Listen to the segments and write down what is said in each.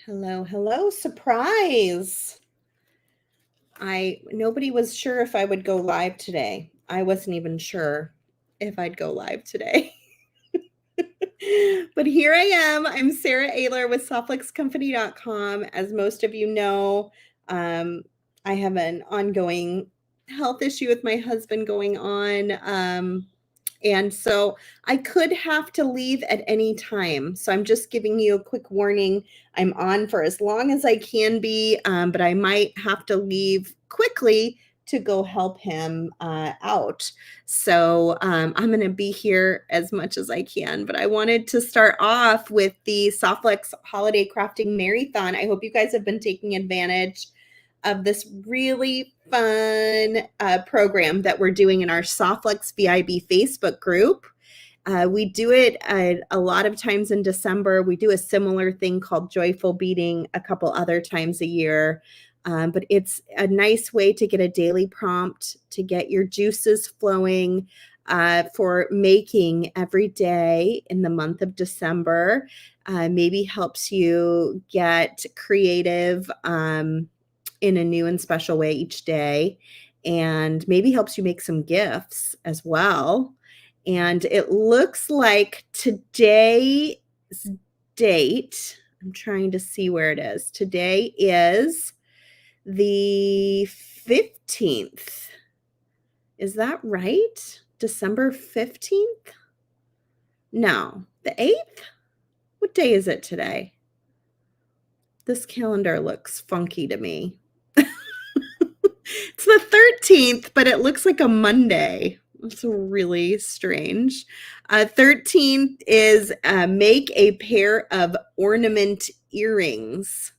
Hello, hello, surprise. Nobody was sure if I would go live today. I wasn't even sure if I'd go live today. But here I am. I'm Sara Oehler with softflexcompany.com. As most of you know, I have an ongoing health issue with my husband going on. And so I could have to leave at any time. So I'm just giving you a quick warning. I'm on for as long as I can be, but I might have to leave quickly to go help him out. So I'm going to be here as much as I can. But I wanted to start off with the Softflex Holiday Crafting Marathon. I hope you guys have been taking advantage of this really fun program that we're doing in our Softflex VIB Facebook group. We do it a lot of times in December. We do a similar thing called Joyful Beading a couple other times a year. But it's a nice way to get a daily prompt, to get your juices flowing for making every day in the month of December. Maybe helps you get creative in a new and special way each day, and maybe helps you make some gifts as well. And it looks like today's date, I'm trying to see where it is. Today is the 15th. Is that right? December 15th? No, the 8th? What day is it today? This calendar looks funky to me. It's the 13th, but it looks like a Monday. It's really strange. 13th is make a pair of ornament earrings.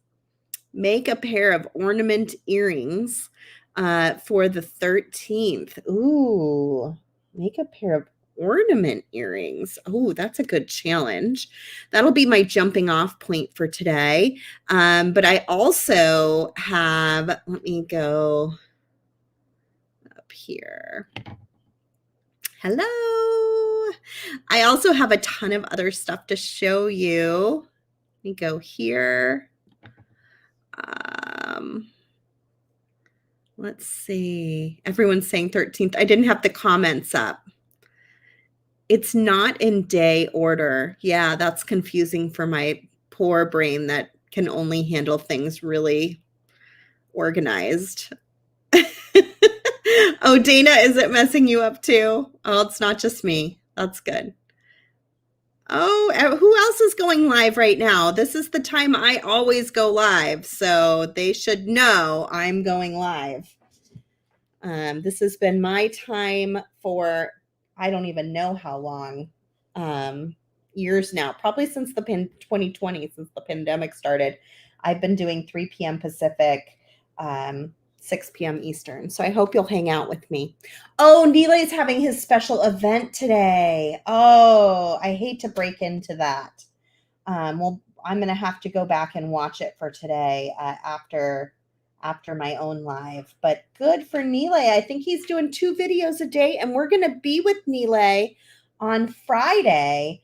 Make a pair of ornament earrings for the 13th. Ooh, make a pair of ornament earrings. Oh, that's a good challenge. That'll be my jumping off point for today. But I also have, let me go up here. Hello. I also have a ton of other stuff to show you. Let me go here. Let's see. Everyone's saying 13th. I didn't have the comments up. It's not in day order. Yeah, that's confusing for my poor brain that can only handle things really organized. Oh, Dana, is it messing you up too? Oh, it's not just me. That's good. Oh, who else is going live right now? This is the time I always go live, so they should know I'm going live. This has been my time for, I don't even know how long, years now, probably since 2020, since the pandemic started. I've been doing 3 p.m. Pacific, 6 p.m. Eastern. So I hope you'll hang out with me. Oh, Nilay's having his special event today. Oh, I hate to break into that. Well, I'm going to have to go back and watch it for today after my own live. But good for Nilay. I think he's doing 2 videos a day, and we're going to be with Nilay on Friday,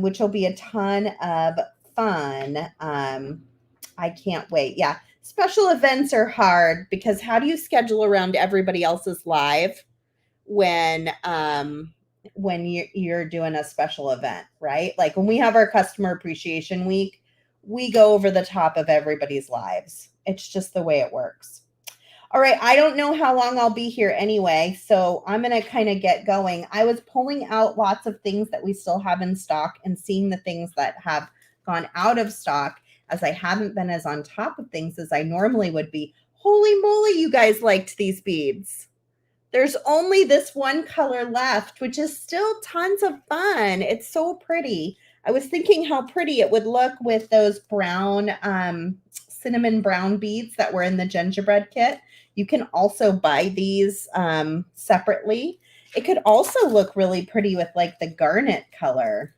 which will be a ton of fun. I can't wait. Yeah. Special events are hard because how do you schedule around everybody else's live when you're doing a special event, right? Like when we have our customer appreciation week, we go over the top of everybody's lives. It's just the way it works. All right. I don't know how long I'll be here anyway, so I'm going to kind of get going. I was pulling out lots of things that we still have in stock and seeing the things that have gone out of stock, as I haven't been as on top of things as I normally would be. Holy moly, you guys liked these beads. There's only this one color left, which is still tons of fun. It's so pretty. I was thinking how pretty it would look with those brown, cinnamon brown beads that were in the gingerbread kit. You can also buy these separately. It could also look really pretty with like the garnet color.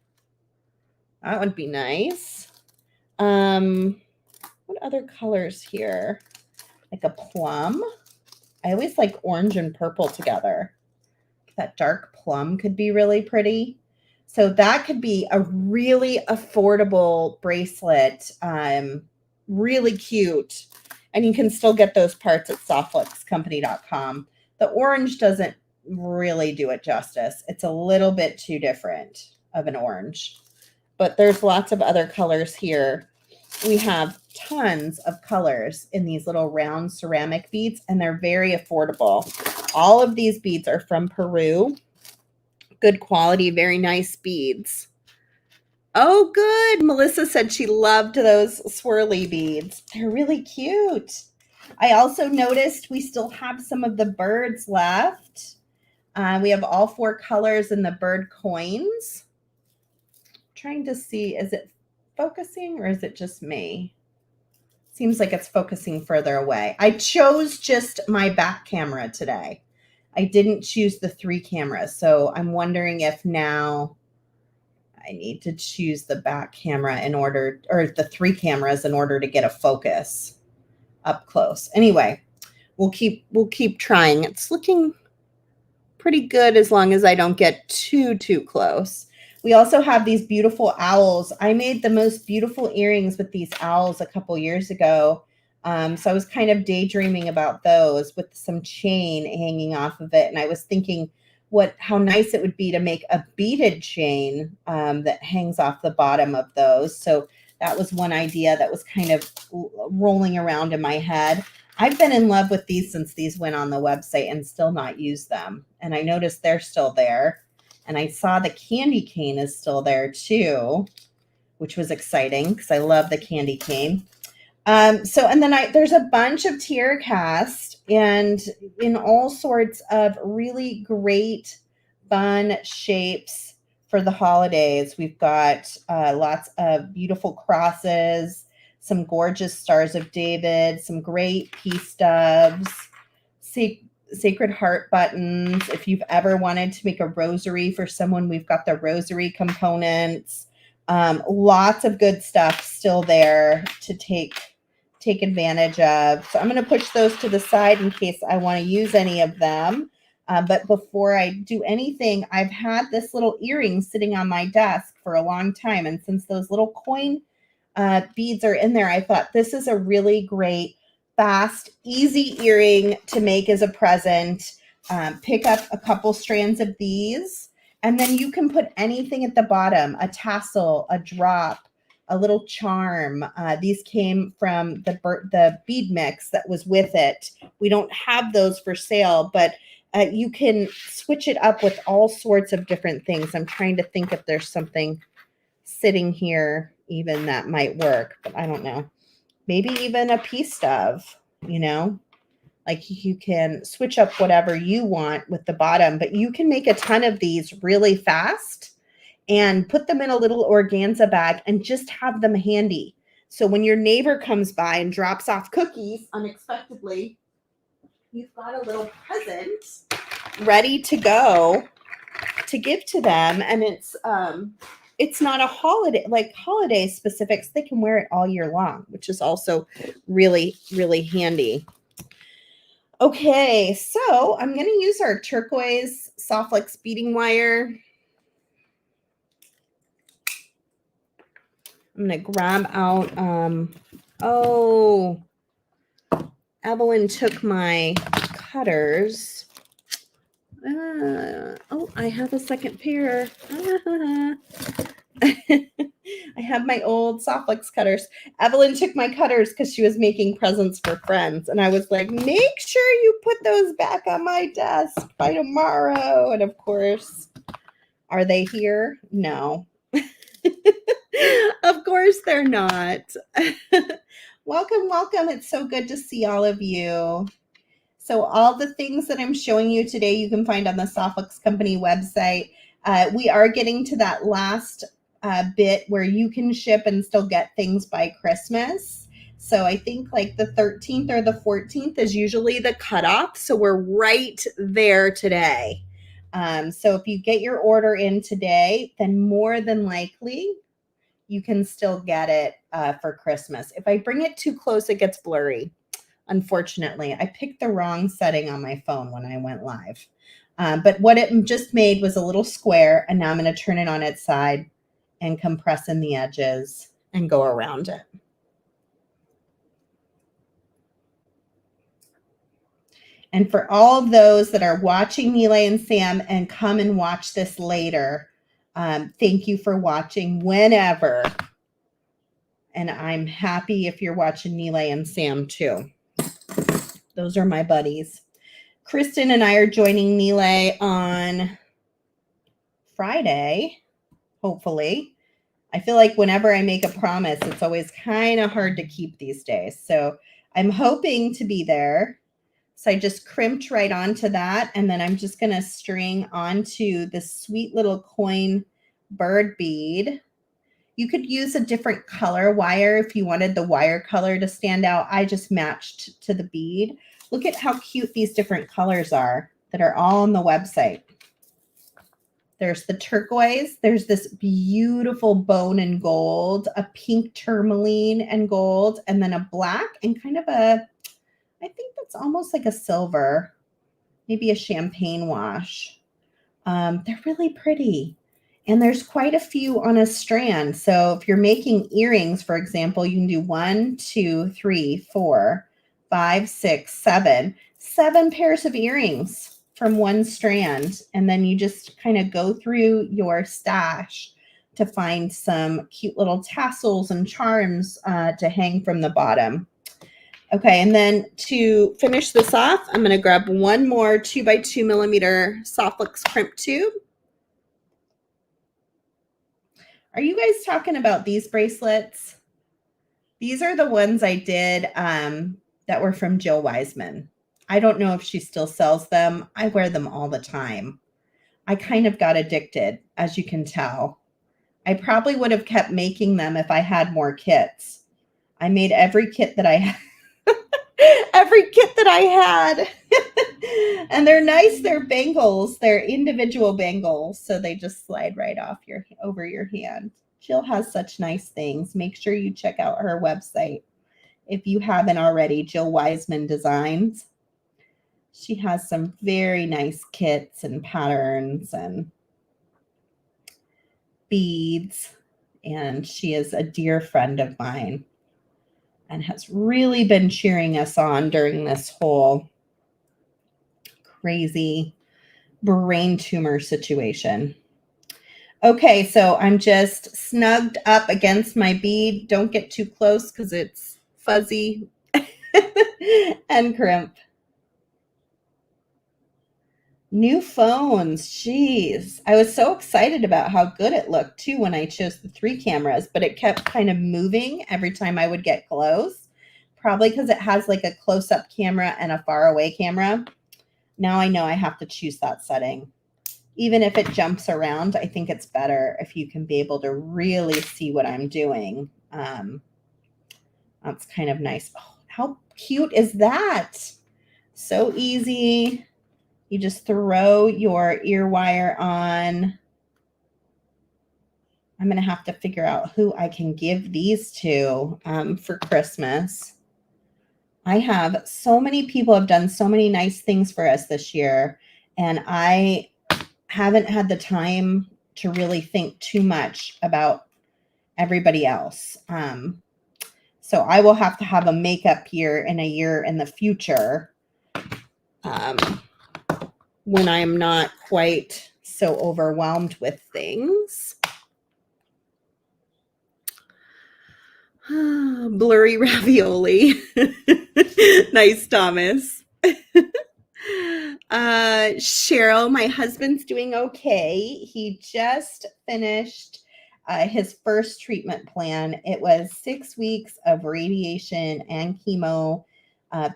That would be nice. What other colors here? Like a plum. I always like orange and purple together. That dark plum could be really pretty. So that could be a really affordable bracelet really cute. And you can still get those parts at softflexcompany.com. The orange doesn't really do it justice. It's a little bit too different of an orange. But there's lots of other colors here. We have tons of colors in these little round ceramic beads, and they're very affordable. All of these beads are from Peru. Good quality, very nice beads. Oh, good. Melissa said she loved those swirly beads. They're really cute. I also noticed we still have some of the birds left. We have all 4 colors in the bird coins. Trying to see, is it focusing or is it just me? Seems like it's focusing further away. I chose just my back camera today. I didn't choose the 3 cameras. So I'm wondering if now I need to choose the back camera in order, or the 3 cameras in order to get a focus up close. Anyway, we'll keep trying. It's looking pretty good as long as I don't get too close. We also have these beautiful owls. I made the most beautiful earrings with these owls a couple years ago. So I was kind of daydreaming about those with some chain hanging off of it. And I was thinking how nice it would be to make a beaded chain that hangs off the bottom of those. So that was one idea that was kind of rolling around in my head. I've been in love with these since these went on the website and still not used them. And I noticed they're still there. And I saw the candy cane is still there too, which was exciting because I love the candy cane. And then there's a bunch of tier cast and in all sorts of really great fun shapes for the holidays. We've got lots of beautiful crosses, some gorgeous Stars of David, some great peace doves, Sacred Heart buttons. If you've ever wanted to make a rosary for someone, we've got the rosary components. Lots of good stuff still there to take advantage of. So I'm going to push those to the side in case I want to use any of them. But before I do anything, I've had this little earring sitting on my desk for a long time. And since those little coin beads are in there, I thought this is a really great, fast, easy earring to make as a present. Pick up a couple strands of these, and then you can put anything at the bottom, a tassel, a drop, a little charm. These came from the bead mix that was with it. We don't have those for sale, but you can switch it up with all sorts of different things. I'm trying to think if there's something sitting here even that might work, but I don't know. Maybe even a peace dove, like you can switch up whatever you want with the bottom, but you can make a ton of these really fast and put them in a little organza bag and just have them handy. So when your neighbor comes by and drops off cookies unexpectedly, you've got a little present ready to go to give to them. And it's not a holiday, like holiday specifics. They can wear it all year long, which is also really, really handy. Okay, so I'm going to use our turquoise Softflex beading wire. I'm going to grab out, Evelyn took my cutters. I have a second pair. I have my old Softflex cutters. Evelyn took my cutters because she was making presents for friends. And I was like, make sure you put those back on my desk by tomorrow. And of course, are they here? No. Of course they're not. Welcome, welcome. It's so good to see all of you. So all the things that I'm showing you today, you can find on the Softflex Company website. We are getting to that last bit where you can ship and still get things by Christmas. So I think like the 13th or the 14th is usually the cutoff. So we're right there today. So if you get your order in today, then more than likely you can still get it for Christmas. If I bring it too close, it gets blurry. Unfortunately, I picked the wrong setting on my phone when I went live. But what it just made was a little square, and now I'm going to turn it on its side and compress in the edges and go around it. And for all of those that are watching Nilay and Sam and come and watch this later, thank you for watching whenever. And I'm happy if you're watching Nilay and Sam too. Those are my buddies. Kristen and I are joining Nilay on Friday, hopefully. I feel like whenever I make a promise, it's always kind of hard to keep these days. So I'm hoping to be there. So I just crimped right onto that. And then I'm just going to string onto this sweet little coin bird bead. You could use a different color wire if you wanted the wire color to stand out. I just matched to the bead. Look at how cute these different colors are that are all on the website. There's the turquoise. There's this beautiful bone and gold, a pink tourmaline and gold, and then a black and kind of a, I think that's almost like a silver, maybe a champagne wash. They're really pretty. And there's quite a few on a strand. So if you're making earrings, for example, you can do 1, 2, 3, 4, 5, 6, 7. 7 pairs of earrings from one strand. And then you just kind of go through your stash to find some cute little tassels and charms to hang from the bottom. Okay, and then to finish this off, I'm going to grab one more 2x2 millimeter Softflex crimp tube. Are you guys talking about these bracelets? These are the ones I did that were from Jill Wiseman. I don't know if she still sells them. I wear them all the time. I kind of got addicted, as you can tell. I probably would have kept making them if I had more kits. I made every kit that I had. Every kit that I had. And they're nice. They're bangles. They're individual bangles. So they just slide right off over your hand. Jill has such nice things. Make sure you check out her website if you haven't already, Jill Wiseman Designs. She has some very nice kits and patterns and beads. And she is a dear friend of mine and has really been cheering us on during this whole crazy brain tumor situation. Okay, so I'm just snugged up against my bead. Don't get too close because it's fuzzy and crimp. New phones, jeez. I was so excited about how good it looked too when I chose the 3 cameras, but it kept kind of moving every time I would get close. Probably because it has like a close-up camera and a far-away camera. Now I know I have to choose that setting. Even if it jumps around, I think it's better if you can be able to really see what I'm doing. That's kind of nice. Oh, how cute is that? So easy. You just throw your ear wire on. I'm going to have to figure out who I can give these to for Christmas. I have so many people have done so many nice things for us this year, and I haven't had the time to really think too much about everybody else. So I will have to have a makeup year in a year in the future when I'm not quite so overwhelmed with things. Blurry ravioli. Nice, Thomas. Cheryl, my husband's doing okay. He just finished his first treatment plan. It was 6 weeks of radiation and chemo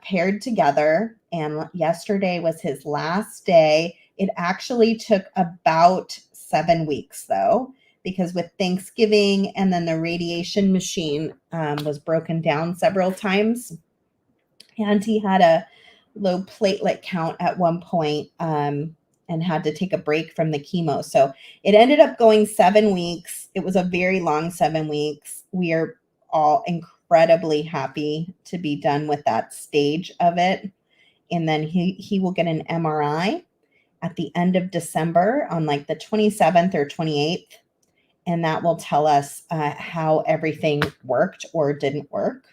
paired together. And yesterday was his last day. It actually took about 7 weeks, though, because with Thanksgiving and then the radiation machine was broken down several times. And he had a low platelet count at one point and had to take a break from the chemo. So it ended up going 7 weeks. It was a very long 7 weeks. We are all incredibly happy to be done with that stage of it. And then he will get an MRI at the end of December on like the 27th or 28th. And that will tell us how everything worked or didn't work.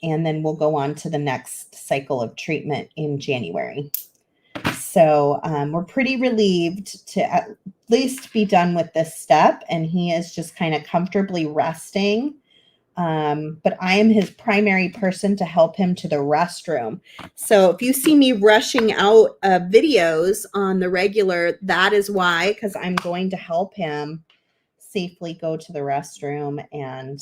and then we'll go on to the next cycle of treatment in January. So we're pretty relieved to at least be done with this step, and he is just kind of comfortably resting. But I am his primary person to help him to the restroom. So if you see me rushing out videos on the regular, that is why, because I'm going to help him safely go to the restroom. And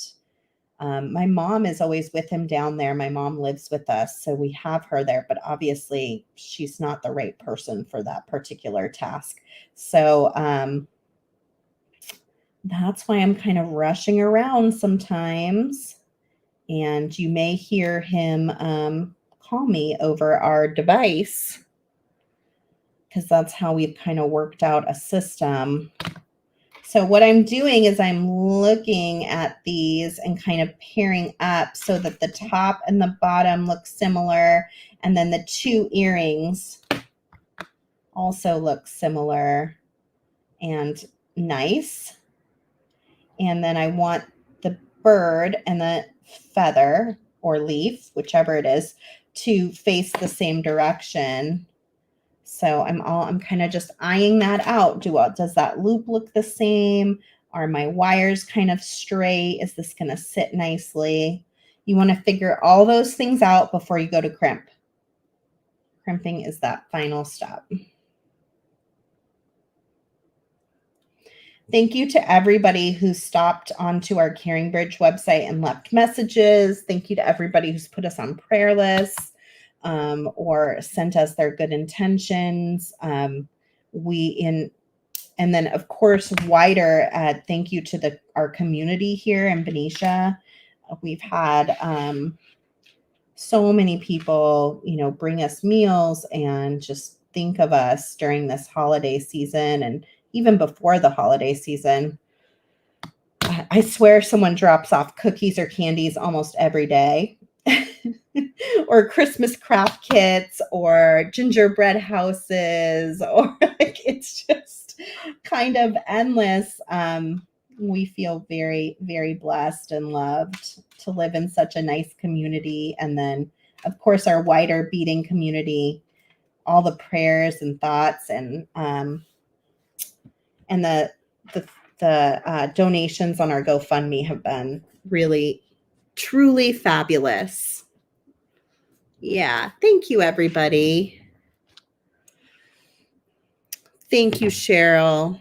my mom is always with him down there. My mom lives with us, so we have her there, but obviously she's not the right person for that particular task. So that's why I'm kind of rushing around sometimes. And you may hear him call me over our device, because that's how we've kind of worked out a system. So what I'm doing is I'm looking at these and kind of pairing up so that the top and the bottom look similar. And then the two earrings also look similar and nice. And then I want the bird and the feather or leaf, whichever it is, to face the same direction. So I'm kind of just eyeing that out. Does that loop look the same? Are my wires kind of straight? Is this going to sit nicely? You want to figure all those things out before you go to crimp. Crimping is that final step. Thank you to everybody who stopped onto our Caring Bridge website and left messages. Thank you to everybody who's put us on prayer lists. Or sent us their good intentions. And then of course, wider, thank you to our community here in Benicia. We've had so many people, bring us meals and just think of us during this holiday season and even before the holiday season. I swear someone drops off cookies or candies almost every day. Or Christmas craft kits or gingerbread houses, or it's just kind of endless. We feel very, very blessed and loved to live in such a nice community. And then, of course, our wider beating community, all the prayers and thoughts and the donations on our GoFundMe have been really, truly fabulous. Yeah. Thank you, everybody. Thank you, Cheryl.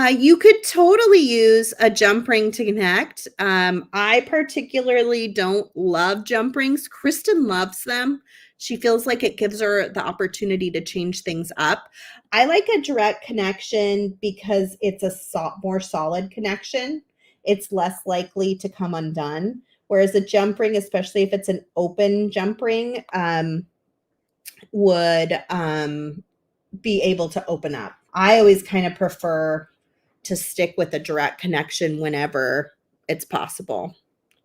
You could totally use a jump ring to connect. I particularly don't love jump rings. Kristen loves them. She feels like it gives her the opportunity to change things up. I like a direct connection because it's a more solid connection. It's less likely to come undone. Whereas a jump ring, especially if it's an open jump ring, would be able to open up. I always kind of prefer to stick with a direct connection whenever it's possible.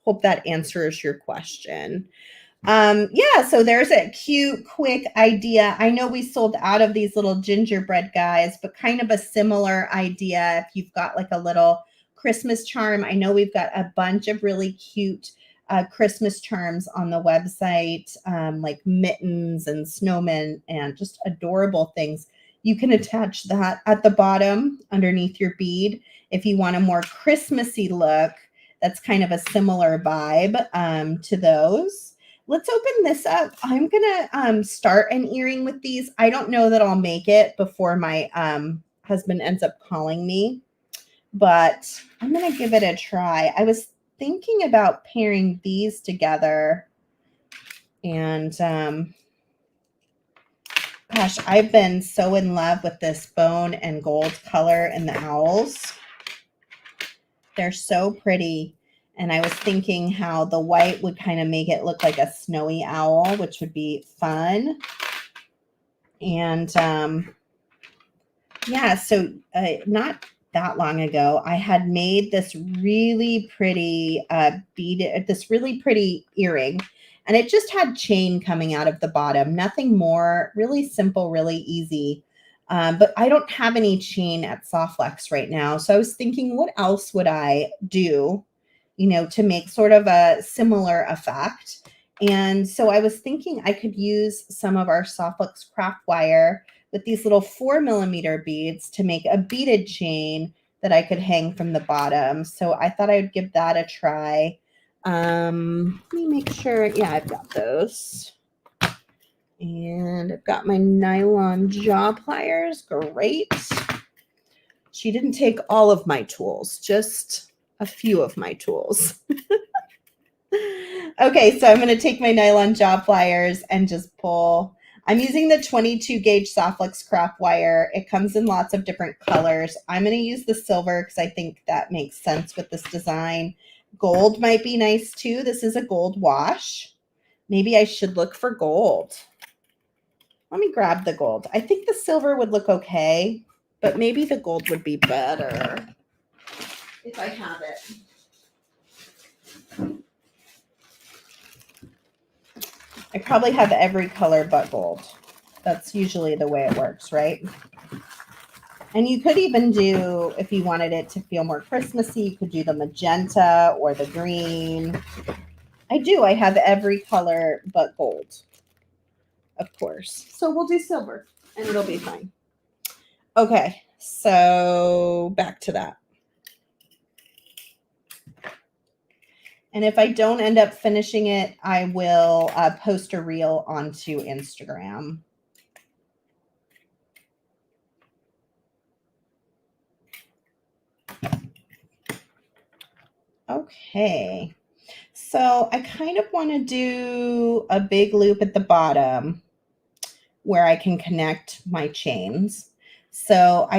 Hope that answers your question. Yeah, so there's a cute, quick idea. I know we sold out of these little gingerbread guys, but kind of a similar idea. If you've got like a little Christmas charm, I know we've got a bunch of really cute Christmas charms on the website, like mittens and snowmen and just adorable things. You can attach that at the bottom underneath your bead if you want a more Christmassy look. That's kind of a similar vibe to those. Let's open this up. I'm going to start an earring with these. I don't know that I'll make it before my husband ends up calling me, but I'm going to give it a try. I was thinking about pairing these together, and gosh, I've been so in love with this bone and gold color in the owls. They're so pretty. And I was thinking how the white would kind of make it look like a snowy owl, which would be fun. And yeah, so not that long ago, I had made this really pretty this really pretty earring. And it just had chain coming out of the bottom. Nothing more, really simple, really easy. But I don't have any chain at Softflex right now. So I was thinking, what else would I do to make sort of a similar effect. And so I was thinking I could use some of our Softluxe craft wire with these little 4mm beads to make a beaded chain that I could hang from the bottom. So I thought I would give that a try. Let me make sure. Yeah, I've got those. And I've got my nylon jaw pliers. Great. She didn't take all of my tools, just a few of my tools. Okay, so I'm going to take my nylon jaw pliers and just pull. I'm using the 22 gauge Softluxe craft wire. It comes in lots of different colors. I'm going to use the silver because I think that makes sense with this design. Gold might be nice too. This is a gold wash. Maybe I should look for gold. Let me grab the gold. I think the silver would look okay, but maybe the gold would be better if I have it. I probably have every color but gold. That's usually the way it works, right? And you could even do, if you wanted it to feel more Christmassy, you could do the magenta or the green. I have every color but gold, of course. So we'll do silver and it'll be fine. Okay, so back to that. And if I don't end up finishing it, I will post a reel onto Instagram. Okay, so I kind of want to do a big loop at the bottom where I can connect my chains. So I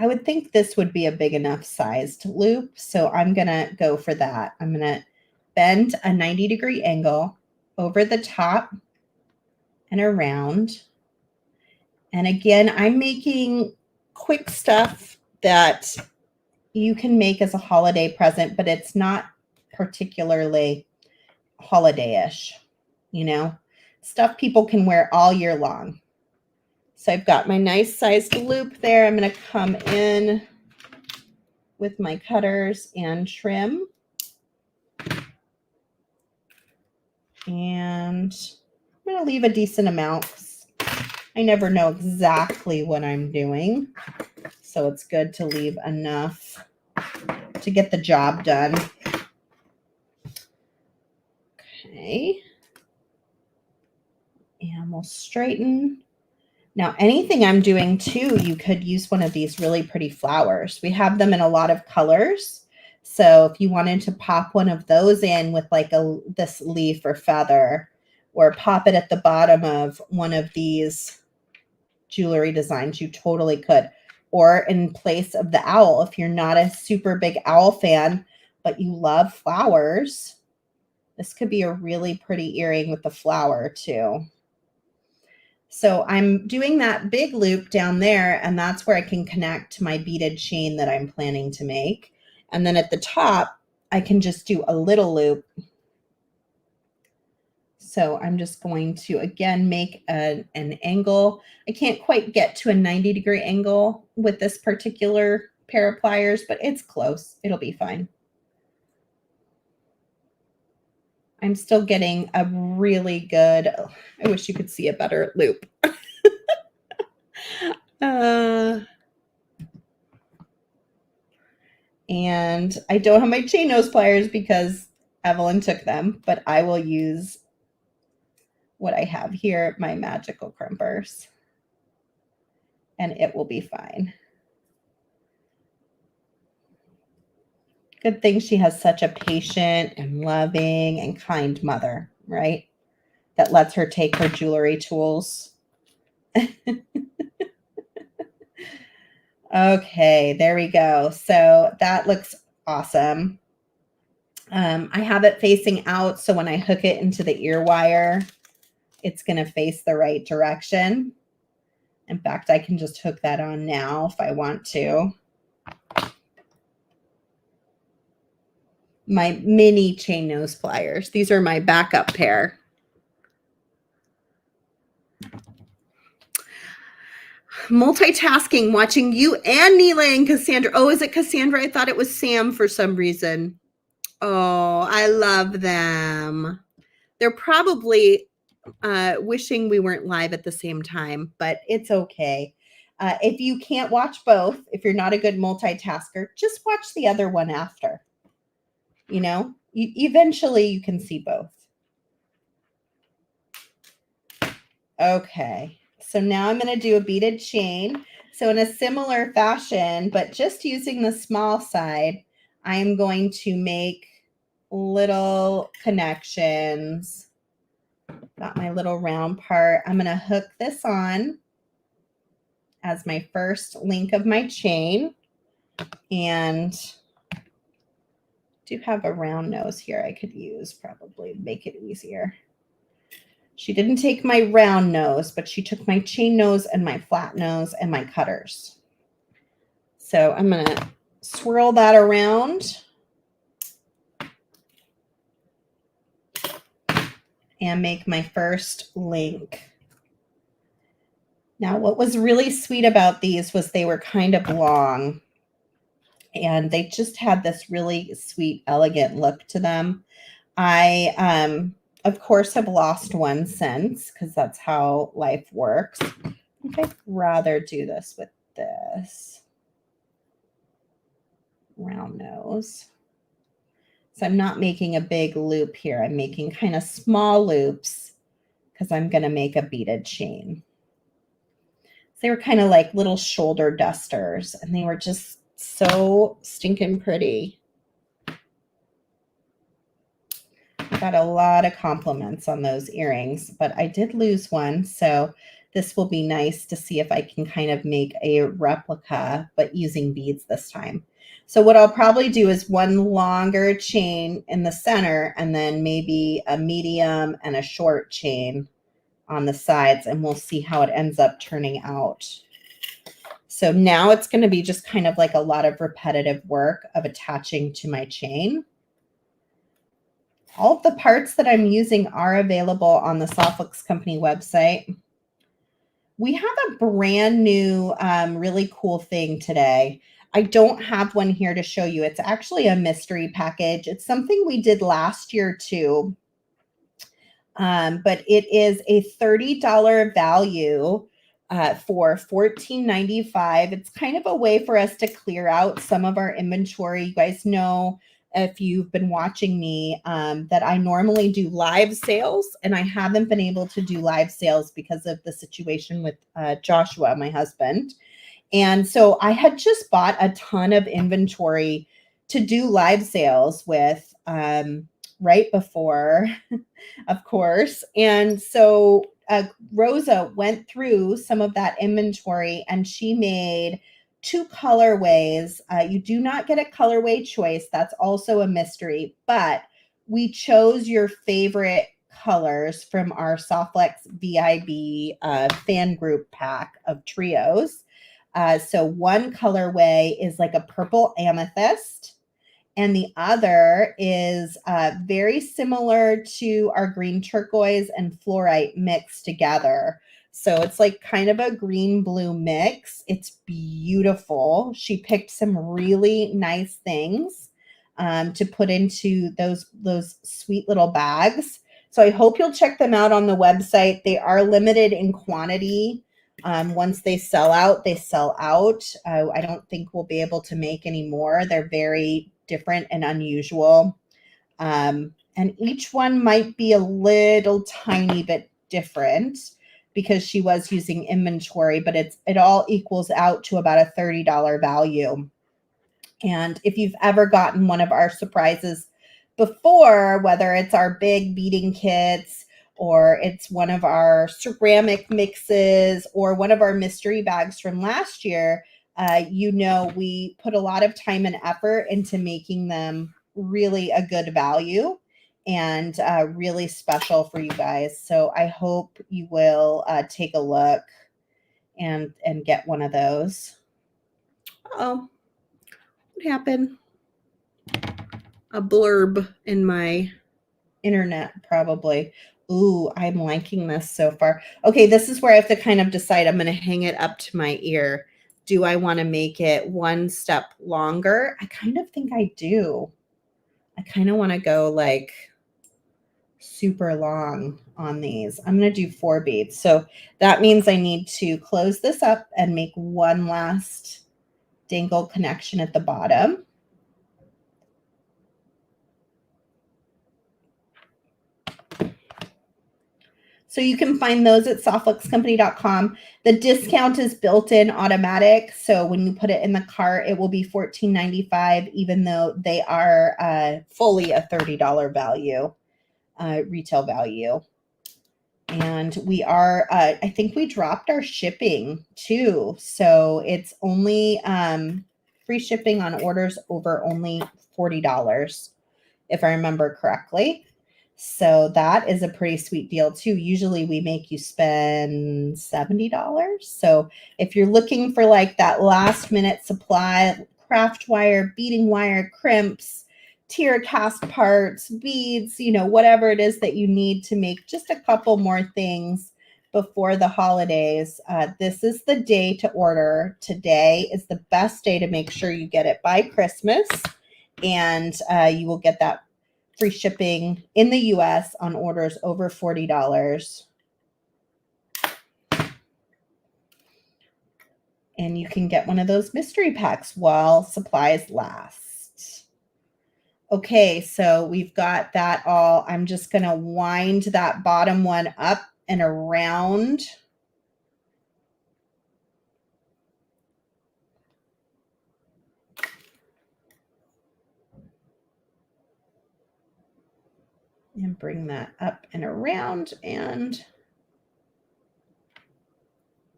would think this would be a big enough sized loop. So I'm going to go for that. I'm going to bend a 90-degree angle over the top and around. And again, I'm making quick stuff that you can make as a holiday present, but it's not particularly holiday-ish, stuff people can wear all year long. So I've got my nice sized loop there. I'm going to come in with my cutters and trim. And I'm going to leave a decent amount. I never know exactly what I'm doing. So it's good to leave enough to get the job done. Okay. And we'll straighten. Now, anything I'm doing too, you could use one of these really pretty flowers. We have them in a lot of colors. So if you wanted to pop one of those in with like this leaf or feather, or pop it at the bottom of one of these jewelry designs, you totally could. Or in place of the owl, if you're not a super big owl fan, but you love flowers, this could be a really pretty earring with the flower too. So I'm doing that big loop down there, and that's where I can connect to my beaded chain that I'm planning to make. And then at the top, I can just do a little loop. So I'm just going to, again, make an angle. I can't quite get to a 90-degree angle with this particular pair of pliers, but it's close. It'll be fine. I'm still getting a really good, I wish you could see a better loop. And I don't have my chain nose pliers because Evelyn took them, but I will use what I have here, my magical crimpers, and it will be fine. Good thing she has such a patient and loving and kind mother, right? That lets her take her jewelry tools. Okay, there we go. So that looks awesome. I have it facing out, so when I hook it into the ear wire, it's going to face the right direction. In fact, I can just hook that on now if I want to. My mini chain nose pliers. These are my backup pair. Multitasking, watching you and Neela and Cassandra. Oh, is it Cassandra? I thought it was Sam for some reason. Oh, I love them. They're probably wishing we weren't live at the same time, but it's okay. If you can't watch both, if you're not a good multitasker, just watch the other one after. You know, eventually you can see both. Okay, so now I'm going to do a beaded chain. So in a similar fashion, but just using the small side, I am going to make little connections. Got my little round part. I'm going to hook this on as my first link of my chain, and do have a round nose here I could use, probably make it easier. She didn't take my round nose, but she took my chain nose and my flat nose and my cutters. So I'm going to swirl that around and make my first link. Now, what was really sweet about these was they were kind of long, and they just had this really sweet, elegant look to them. I, of course, have lost one since, because that's how life works. I think I'd rather do this with this round nose. So I'm not making a big loop here. I'm making kind of small loops because I'm going to make a beaded chain. So they were kind of like little shoulder dusters, and they were just so stinking pretty. I got a lot of compliments on those earrings, but I did lose one. So this will be nice to see if I can kind of make a replica, but using beads this time. So what I'll probably do is one longer chain in the center, and then maybe a medium and a short chain on the sides, and we'll see how it ends up turning out. So now it's going to be just kind of like a lot of repetitive work of attaching to my chain. All of the parts that I'm using are available on the Softflix Company website. We have a brand new, really cool thing today. I don't have one here to show you. It's actually a mystery package. It's something we did last year too. But it is a $30 value for $14.95. It's kind of a way for us to clear out some of our inventory. You guys know, if you've been watching me, that I normally do live sales, and I haven't been able to do live sales because of the situation with Joshua, my husband. And so I had just bought a ton of inventory to do live sales with right before, of course. And so Rosa went through some of that inventory, and she made 2 colorways. You do not get a colorway choice. That's also a mystery, but we chose your favorite colors from our Softflex VIB fan group pack of trios. So one colorway is like a purple amethyst, and the other is very similar to our green turquoise and fluorite mixed together. So it's like kind of a green-blue mix. It's beautiful. She picked some really nice things to put into those sweet little bags. So I hope you'll check them out on the website. They are limited in quantity. Once they sell out, they sell out. I don't think we'll be able to make any more. They're very different and unusual. And each one might be a little tiny bit different because she was using inventory, but it all equals out to about a $30 value. And if you've ever gotten one of our surprises before, whether it's our big beading kits, or it's one of our ceramic mixes, or one of our mystery bags from last year, you know, we put a lot of time and effort into making them really a good value and really special for you guys. So I hope you will take a look and get one of those. Oh, what happened? A blurb in my internet, probably. Ooh, I'm liking this so far. Okay, this is where I have to kind of decide. I'm going to hang it up to my ear. Do I want to make it one step longer? I kind of think I do. I kind of want to go like super long on these. I'm going to do 4 beads. So that means I need to close this up and make one last dangle connection at the bottom. So you can find those at softluxcompany.com. The discount is built in automatic. So when you put it in the cart, it will be $14.95, even though they are fully a $30 value, retail value. And we are, I think we dropped our shipping too. So it's only free shipping on orders over only $40, if I remember correctly. So that is a pretty sweet deal too. Usually we make you spend $70. So if you're looking for like that last minute supply, craft wire, beading wire, crimps, tier cast parts, beads, you know, whatever it is that you need to make just a couple more things before the holidays, this is the day to order. Today is the best day to make sure you get it by Christmas, and you will get that free shipping in the US on orders over $40. And you can get one of those mystery packs while supplies last. Okay, so we've got that all. I'm just going to wind that bottom one up and around. And bring that up and around, and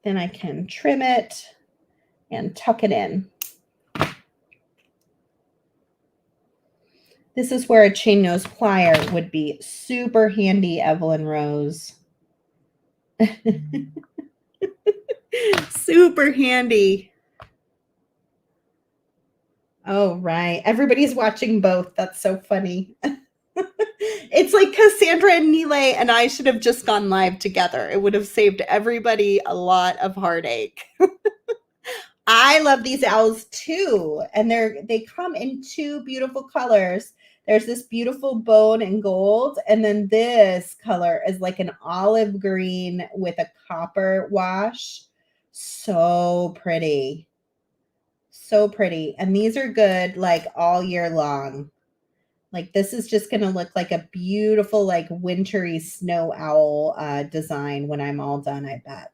then I can trim it and tuck it in. This is where a chain nose plier would be super handy, Evelyn Rose. Super handy. Oh, right. Everybody's watching both. That's so funny. It's like Cassandra and Nile and I should have just gone live together. It would have saved everybody a lot of heartache. I love these owls too. And they come in 2 beautiful colors. There's this beautiful bone and gold. And then this color is like an olive green with a copper wash. So pretty. So pretty. And these are good like all year long. Like this is just going to look like a beautiful, like wintry snow owl design when I'm all done, I bet.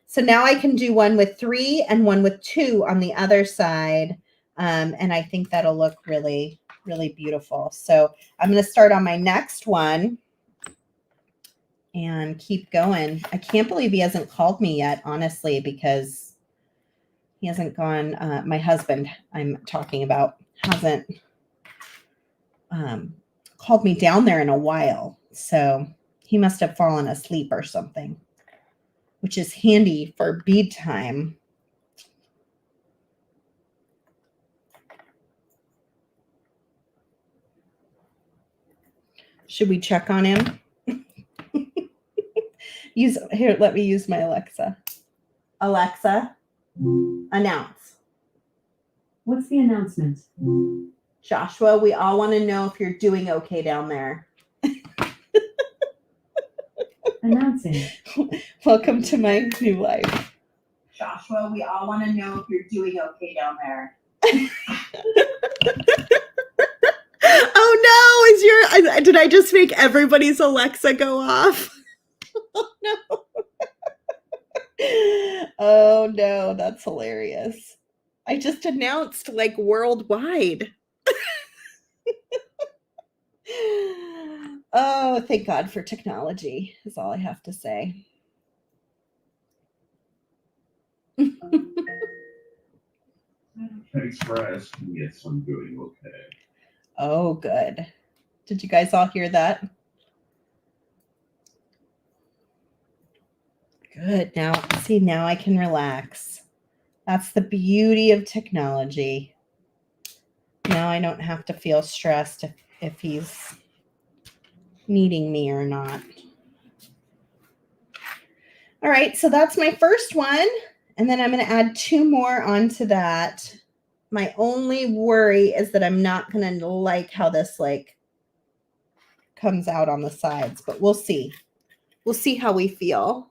So now I can do one with 3 and one with 2 on the other side. And I think that'll look really, really beautiful. So I'm going to start on my next one and keep going. I can't believe he hasn't called me yet, honestly, because he hasn't gone. My husband I'm talking about hasn't called me down there in a while. So he must have fallen asleep or something, which is handy for bead time. Should we check on him? Here, let me use my Alexa. Alexa, announce. What's the announcement? Joshua, we all want to know if you're doing okay down there. Announcing. Welcome to my new life. Joshua, we all want to know if you're doing okay down there. Oh no, did I just make everybody's Alexa go off? Oh no. Oh no, that's hilarious. I just announced like worldwide. Oh, thank God for technology, is all I have to say. Thanks for asking. Yes, I'm doing okay. Oh, good. Did you guys all hear that? Good. Now I can relax. That's the beauty of technology. Now I don't have to feel stressed if he's needing me or not. All right, so that's my first one. And then I'm going to add 2 more onto that. my only worry is that I'm not going to like how this like comes out on the sides, but we'll see. We'll see how we feel.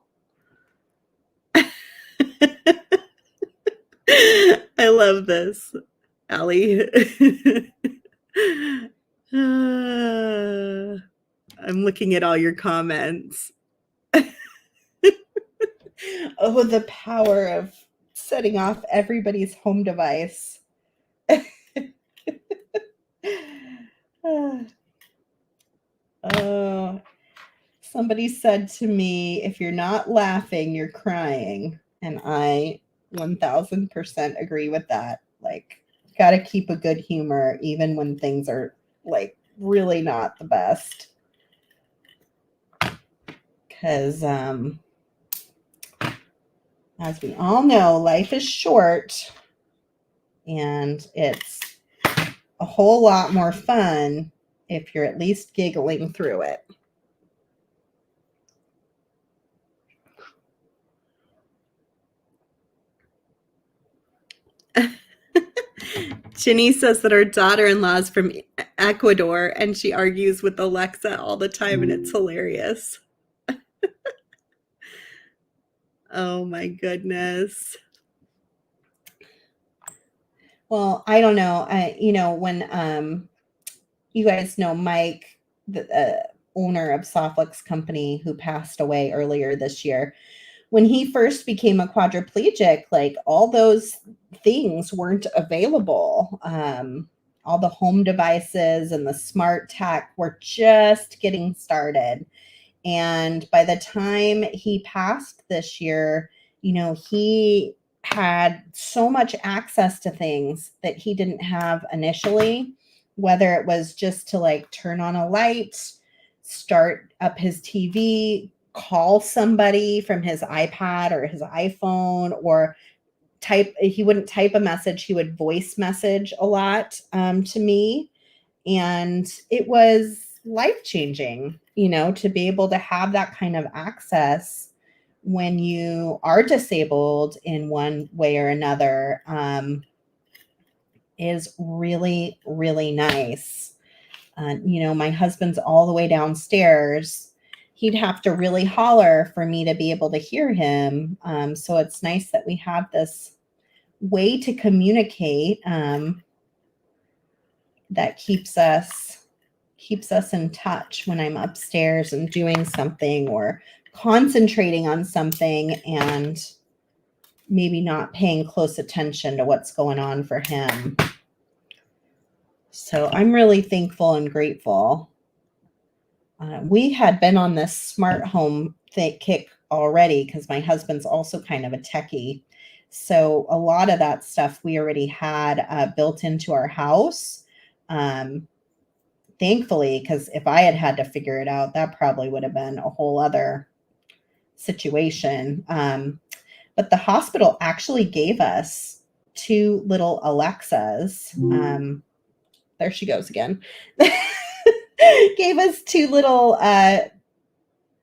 I love this, Allie. I'm looking at all your comments. Oh, the power of setting off everybody's home device. Oh, somebody said to me, if you're not laughing, you're crying. And I 1000% agree with that. Like, got to keep a good humor even when things are like really not the best. Because, as we all know, life is short and it's a whole lot more fun if you're at least giggling through it. Ginny says that her daughter-in-law is from Ecuador and she argues with Alexa all the time and it's hilarious. Oh my goodness. Well, I don't know. When you guys know Mike, the owner of Soflix Company, who passed away earlier this year, when he first became a quadriplegic, like all those things weren't available. All the home devices and the smart tech were just getting started. And by the time he passed this year, he had so much access to things that he didn't have initially, whether it was just to like turn on a light, start up his TV, call somebody from his iPad or his iPhone, or he wouldn't type a message, he would voice message a lot to me. And it was life-changing, to be able to have that kind of access when you are disabled in one way or another, is really, really nice. My husband's all the way downstairs. He'd have to really holler for me to be able to hear him. So it's nice that we have this way to communicate that keeps us in touch when I'm upstairs and doing something or concentrating on something and maybe not paying close attention to what's going on for him. So I'm really thankful and grateful. We had been on this smart home kick already because my husband's also kind of a techie. So a lot of that stuff we already had built into our house. Thankfully, because if I had to figure it out, that probably would have been a whole other situation. But the hospital actually gave us 2 little Alexas. There she goes again. Gave us 2 little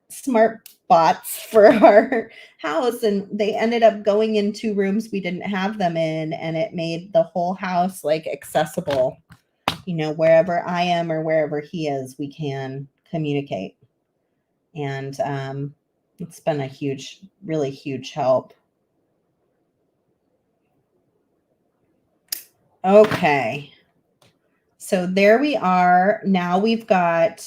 smart bots for our house, and they ended up going in 2 rooms we didn't have them in, and it made the whole house like accessible. Wherever I am or wherever he is, we can communicate. And it's been a really huge help. Okay. So there we are. Now we've got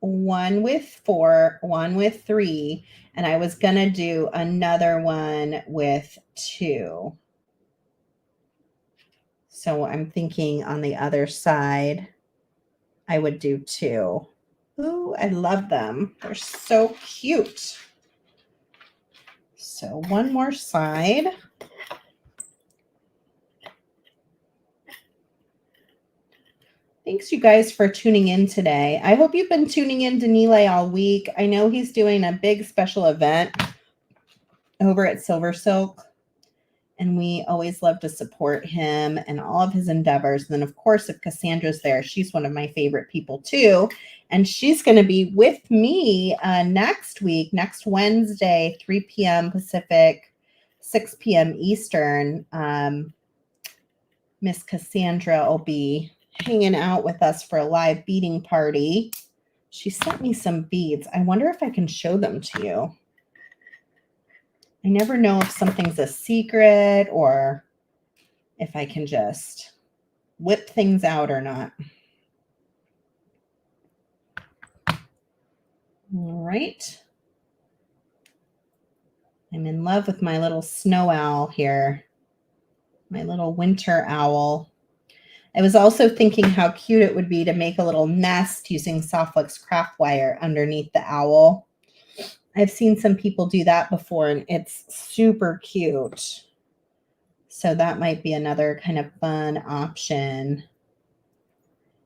1 with 4, 1 with 3, and I was going to do another one with 2. So I'm thinking on the other side, I would do 2. Ooh, I love them. They're so cute. So one more side. Thanks, you guys, for tuning in today. I hope you've been tuning in to Nilay all week. I know he's doing a big special event over at Silver Silk, and we always love to support him and all of his endeavors. And then, of course, if Cassandra's there, she's one of my favorite people, too. And she's going to be with me next week, next Wednesday, 3 p.m. Pacific, 6 p.m. Eastern. Miss Cassandra will be hanging out with us for a live beading party. She sent me some beads. I wonder if I can show them to you. I never know if something's a secret or if I can just whip things out or not. All right. I'm in love with my little snow owl here, my little winter owl. I was also thinking how cute it would be to make a little nest using Softflex craft wire underneath the owl. I've seen some people do that before, and it's super cute. So that might be another kind of fun option.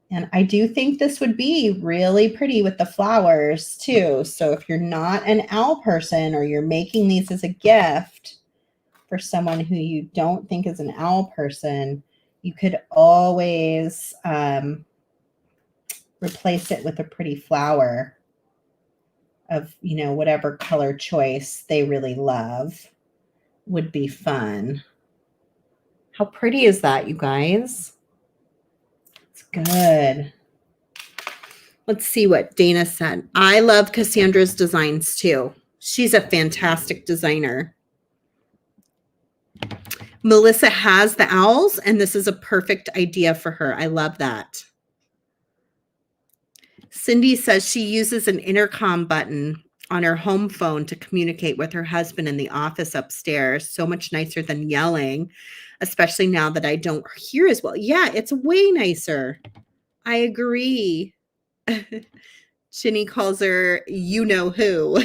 And I do think this would be really pretty with the flowers too. So if you're not an owl person or you're making these as a gift for someone who you don't think is an owl person, you could always replace it with a pretty flower of, whatever color choice they really love. Would be fun. How pretty is that, you guys? It's good. Let's see what Dana said. I love Cassandra's designs too. She's a fantastic designer. Melissa has the owls, and this is a perfect idea for her. I love that. Cindy says she uses an intercom button on her home phone to communicate with her husband in the office upstairs. So much nicer than yelling, especially now that I don't hear as well. Yeah, it's way nicer. I agree. Ginny calls her you know who.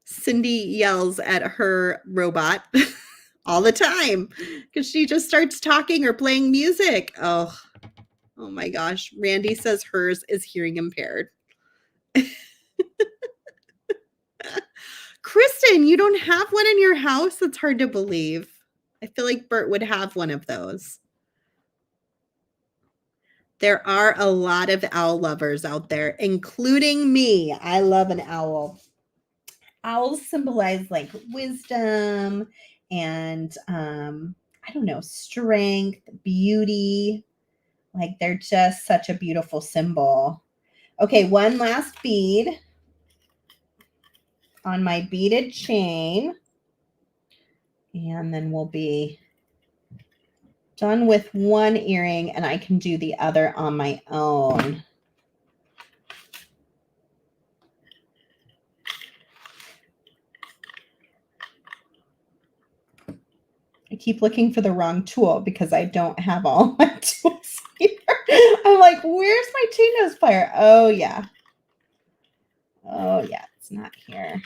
Cindy yells at her robot all the time because she just starts talking or playing music. Oh my gosh. Randy says hers is hearing impaired. Kristen, you don't have one in your house? That's hard to believe. I feel like Bert would have one of those. There are a lot of owl lovers out there, including me. I love an owl. Owls symbolize like wisdom and I don't know, strength, beauty. Like they're just such a beautiful symbol. Okay, one last bead on my beaded chain. And then we'll be done with one earring, and I can do the other on my own. I keep looking for the wrong tool because I don't have all my tools here. I'm like, where's my chain nose plier? Oh, yeah. Oh, yeah, it's not here.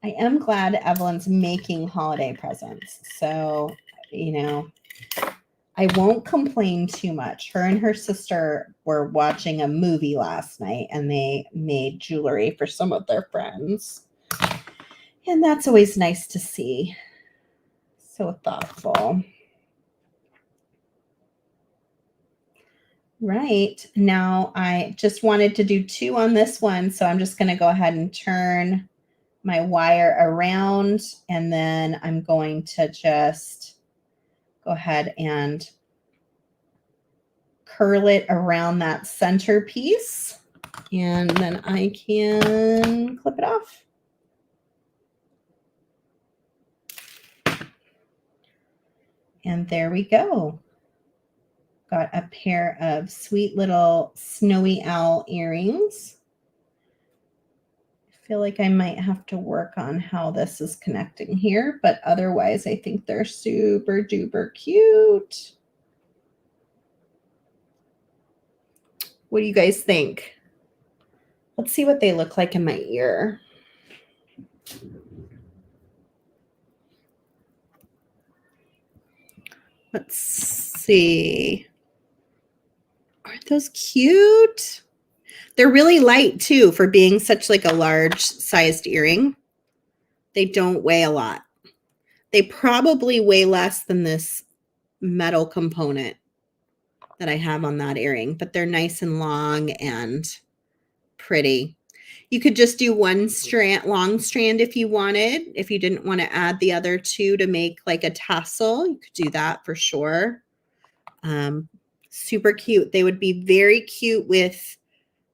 I am glad Evelyn's making holiday presents. So, I won't complain too much. Her and her sister were watching a movie last night, and they made jewelry for some of their friends. And that's always nice to see. So thoughtful. Right. Now, I just wanted to do 2 on this one, so I'm just going to go ahead and turn my wire around, and then I'm going to just go ahead and curl it around that center piece, and then I can clip it off. And there we go. Got a pair of sweet little snowy owl earrings. I feel like I might have to work on how this is connecting here, but otherwise I think they're super duper cute. What do you guys think? Let's see what they look like in my ear. Let's see. Aren't those cute? They're really light too for being such like a large sized earring. They don't weigh a lot. They probably weigh less than this metal component that I have on that earring, but they're nice and long and pretty. You could just do one strand, long strand if you wanted. If you didn't want to add the other two to make like a tassel, you could do that for sure. Super cute. They would be very cute with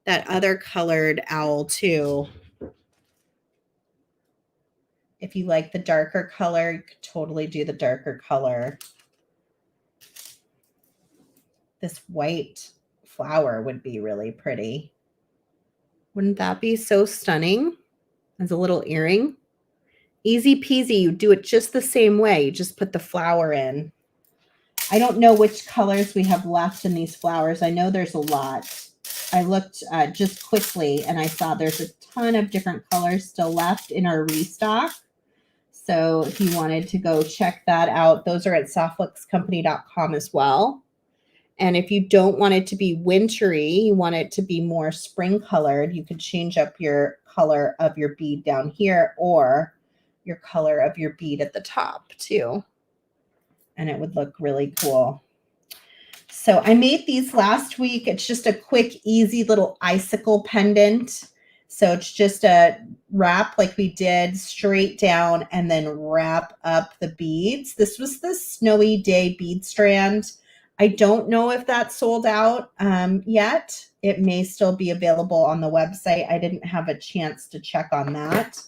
that other colored owl too. If you like the darker color, you could totally do the darker color. This white flower would be really pretty. Wouldn't that be so stunning as a little earring? Easy peasy. You do it just the same way. You just put the flower in. I don't know which colors we have left in these flowers. I know there's a lot. I looked just quickly and I saw there's a ton of different colors still left in our restock. So if you wanted to go check that out, those are at softluxcompany.com as well. And if you don't want it to be wintry, you want it to be more spring colored, you could change up your color of your bead down here or your color of your bead at the top too. And it would look really cool. So I made these last week. It's just a quick, easy little icicle pendant. So it's just a wrap like we did straight down and then wrap up the beads. This was the Snowy Day bead strand. I don't know if that's sold out yet. It may still be available on the website. I didn't have a chance to check on that.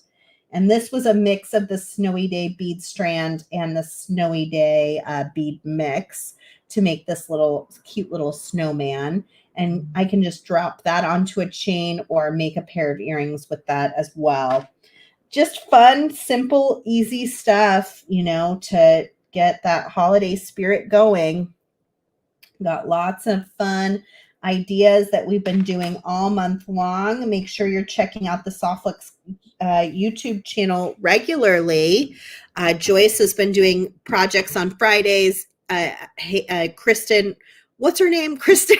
And this was a mix of the Snowy Day bead strand and the Snowy Day bead mix to make this little cute little snowman. And I can just drop that onto a chain or make a pair of earrings with that as well. Just fun, simple, easy stuff, you know, to get that holiday spirit going. Got lots of fun ideas that we've been doing all month long. Make sure you're checking out the Softluxe YouTube channel regularly. Joyce has been doing projects on Fridays. Kristen, what's her name? Kristen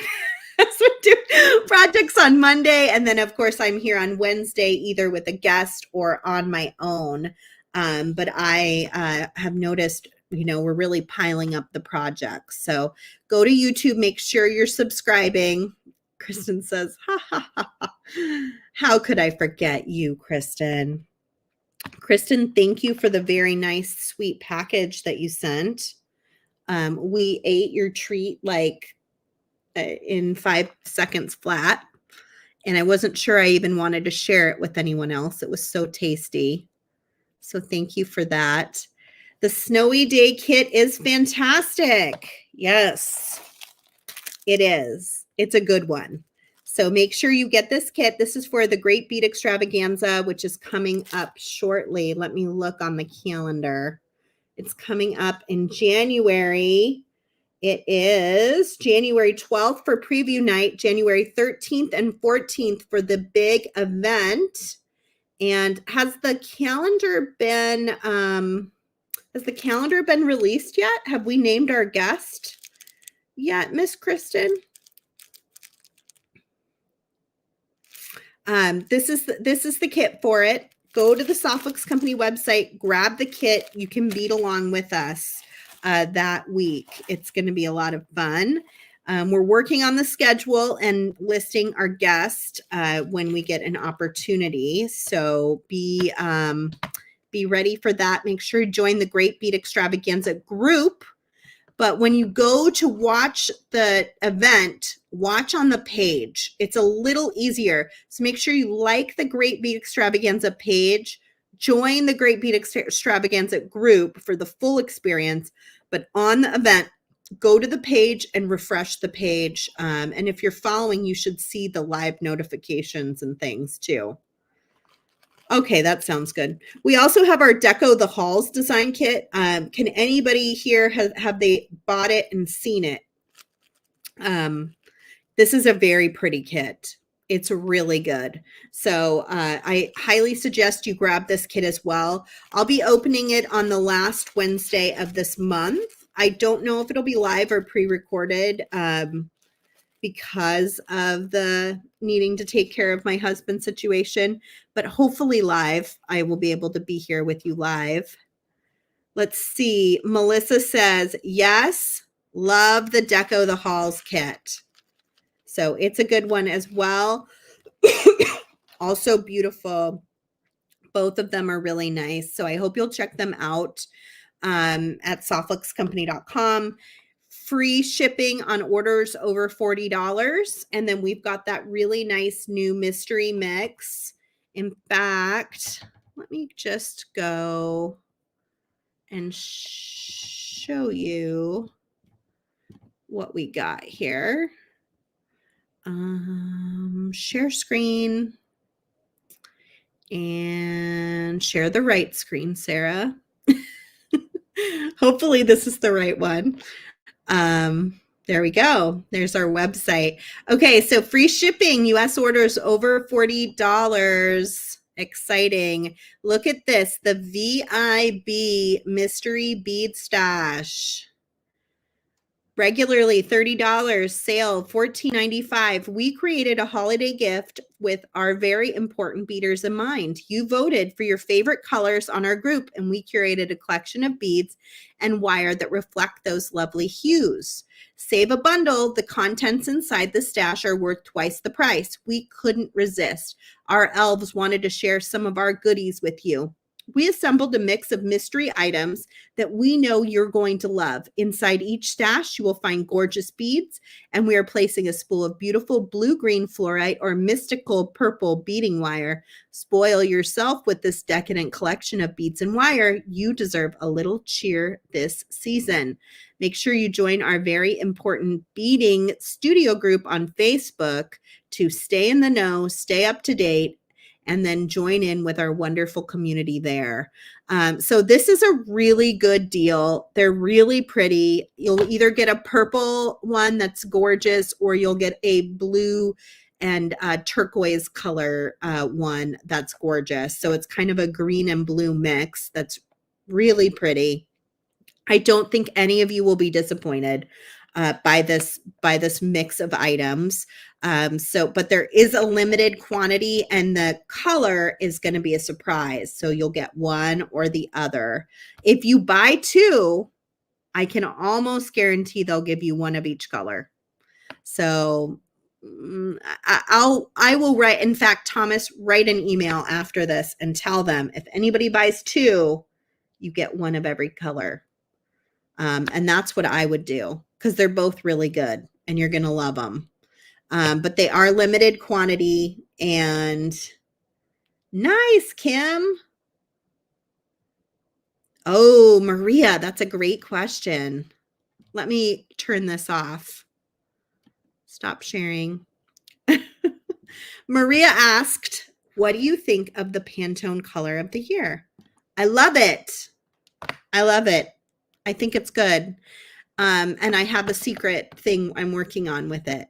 has been doing projects on Monday. And then, of course, I'm here on Wednesday, either with a guest or on my own. But I have noticed, you know, we're really piling up the projects. So go to YouTube, make sure you're subscribing. Kristen says, ha, ha, ha, ha. How could I forget you, Kristen? Kristen, thank you for the very nice, sweet package that you sent. We ate your treat like in 5 seconds flat. And I wasn't sure I even wanted to share it with anyone else. It was so tasty. So thank you for that. The Snowy Day kit is fantastic. Yes, it is. It's a good one. So make sure you get this kit. This is for the Great Bead Extravaganza, which is coming up shortly. Let me look on the calendar. It's coming up in January. It is January 12th for preview night, January 13th and 14th for the big event. And has the calendar been released yet? Have we named our guest yet, Miss Kristen? This is the kit for it. Go to the Softluxe Company website, grab the kit. You can bead along with us that week. It's going to be a lot of fun. We're working on the schedule and listing our guest when we get an opportunity. So be ready for that. Make sure you join the Great Bead Extravaganza group. But when you go to watch the event, watch on the page. It's a little easier. So make sure you like the Great Bead Extravaganza page. Join the Great Bead Extravaganza group for the full experience. But on the event, go to the page and refresh the page. And if you're following, you should see the live notifications and things too. Okay, that sounds good. We also have our Deco the Halls design kit. Can anybody here have they bought it and seen it? This is a very pretty kit. It's really good. So I highly suggest you grab this kit as well. I'll be opening it on the last Wednesday of this month. I don't know if it'll be live or pre-recorded because of the needing to take care of my husband's situation, but hopefully live. I will be able to be here with you live. Let's see. Melissa says, yes, love the Deco the Halls kit. So it's a good one as well. Also beautiful. Both of them are really nice. So I hope you'll check them out at softluxcompany.com. Free shipping on orders over $40. And then we've got that really nice new mystery mix. In fact, let me just go and show you what we got here. Share screen and share the right screen, Sarah. Hopefully this is the right one. There we go. There's our website. Okay, so free shipping, US orders over $40. Exciting. Look at this, the VIB Mystery Bead Stash. Regularly $30, sale $14.95. We created a holiday gift with our very important beaders in mind. You voted for your favorite colors on our group, and we curated a collection of beads and wire that reflect those lovely hues. Save a bundle. The contents inside the stash are worth twice the price. We couldn't resist. Our elves wanted to share some of our goodies with you. We assembled a mix of mystery items that we know you're going to love. Inside each stash, you will find gorgeous beads, and we are placing a spool of beautiful blue-green fluorite or mystical purple beading wire. Spoil yourself with this decadent collection of beads and wire. You deserve a little cheer this season. Make sure you join our very important beading studio group on Facebook to stay in the know, stay up to date, and then join in with our wonderful community there. So this is a really good deal. They're really pretty. You'll either get a purple one that's gorgeous, or you'll get a blue and turquoise color one that's gorgeous. So it's kind of a green and blue mix that's really pretty. I don't think any of you will be disappointed by this mix of items. But there is a limited quantity, and the color is going to be a surprise. So you'll get one or the other. If you buy two, I can almost guarantee they'll give you one of each color. So I will write. In fact, Thomas, write an email after this and tell them if anybody buys two, you get one of every color. And that's what I would do, because they're both really good and you're going to love them. But they are limited quantity. And nice, Kim. Oh, Maria, that's a great question. Let me turn this off. Stop sharing. Maria asked, what do you think of the Pantone color of the year? I love it. I love it. I think it's good. And I have a secret thing I'm working on with it.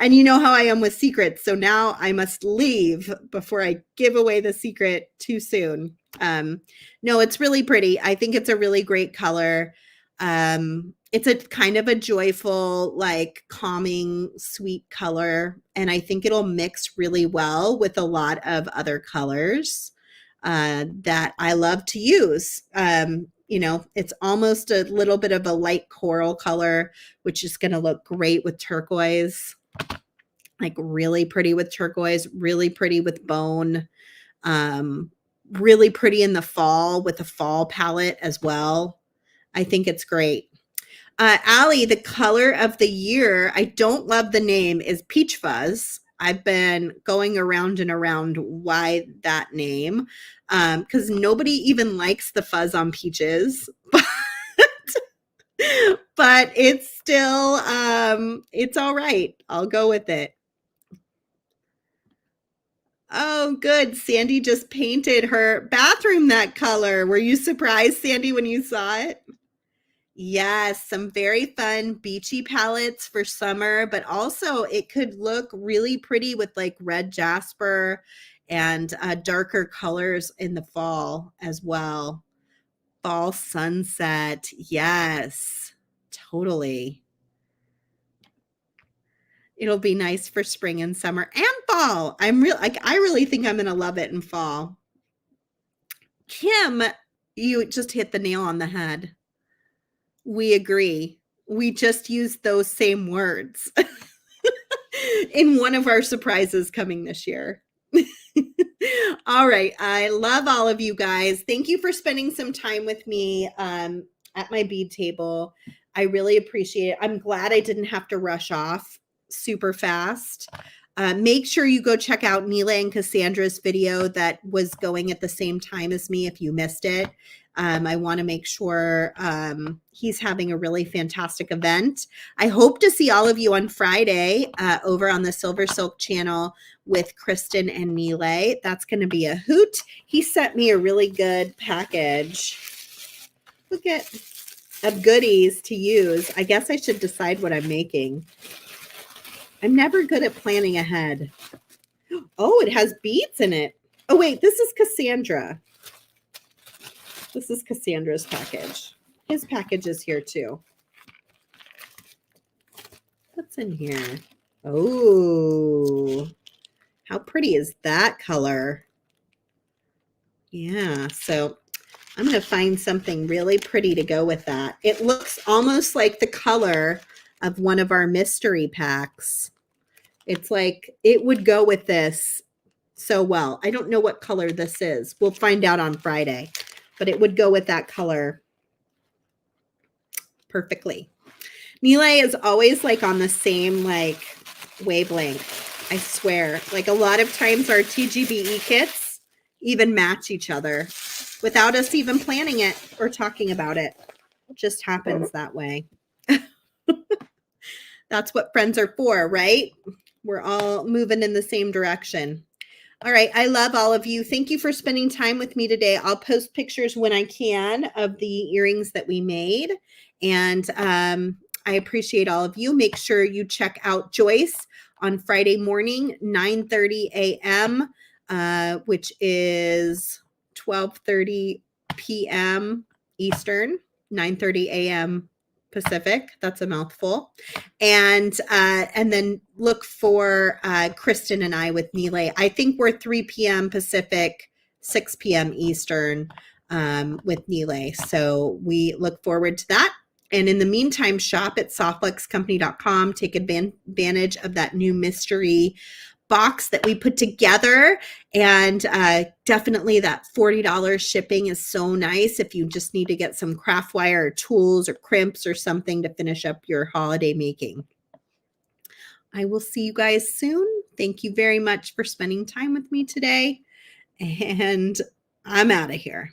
And you know how I am with secrets. So now I must leave before I give away the secret too soon. No, it's really pretty. I think it's a really great color. It's a kind of a joyful, like calming, sweet color. And I think it'll mix really well with a lot of other colors that I love to use. It's almost a little bit of a light coral color, which is going to look great with turquoise, like really pretty with turquoise, really pretty with bone, really pretty in the fall with a fall palette as well. I think it's great. Allie, the color of the year, I don't love the name, is Peach Fuzz. I've been going around and around why that name, because nobody even likes the fuzz on peaches, but it's still, it's all right. I'll go with it. Oh, good. Sandy just painted her bathroom that color. Were you surprised, Sandy, when you saw it? Yes, some very fun beachy palettes for summer, but also it could look really pretty with like red jasper and darker colors in the fall as well. Fall sunset. Yes, totally. It'll be nice for spring and summer and fall. I really think I'm going to love it in fall. Kim, you just hit the nail on the head. We agree. We just used those same words. in one of our surprises coming this year. All right. I love all of you guys. Thank you for spending some time with me at my bead table. I really appreciate it. I'm glad I didn't have to rush off super fast. Make sure you go check out Neela and Cassandra's video that was going at the same time as me if you missed it. I want to make sure he's having a really fantastic event. I hope to see all of you on Friday over on the Silver Silk channel with Kristen and Neela. That's going to be a hoot. He sent me a really good package. Look at of goodies to use. I guess I should decide what I'm making. I'm never good at planning ahead. Oh, it has beads in it. Oh, wait, this is Cassandra. This is Cassandra's package. His package is here too. What's in here? Oh, how pretty is that color? Yeah, so I'm going to find something really pretty to go with that. It looks almost like the color of one of our mystery packs. It's like it would go with this so well. I don't know what color this is. We'll find out on Friday, but it would go with that color perfectly. Neela is always like on the same like wavelength. I swear. Like a lot of times our TGBE kits even match each other without us even planning it or talking about it. It just happens that way. That's what friends are for, right? We're all moving in the same direction. All right. I love all of you. Thank you for spending time with me today. I'll post pictures when I can of the earrings that we made. And I appreciate all of you. Make sure you check out Joyce on Friday morning, 9:30 a.m., which is 12:30 p.m. Eastern, 9:30 a.m. Pacific. That's a mouthful. And then look for Kristen and I with Neela. I think we're 3 p.m. Pacific, 6 p.m. Eastern with Neela. So we look forward to that. And in the meantime, shop at softluxcompany.com. Take advantage of that new mystery box that we put together, and definitely that $40 shipping is so nice if you just need to get some craft wire or tools or crimps or something to finish up your holiday making. I will see you guys soon. Thank you very much for spending time with me today, and I'm out of here.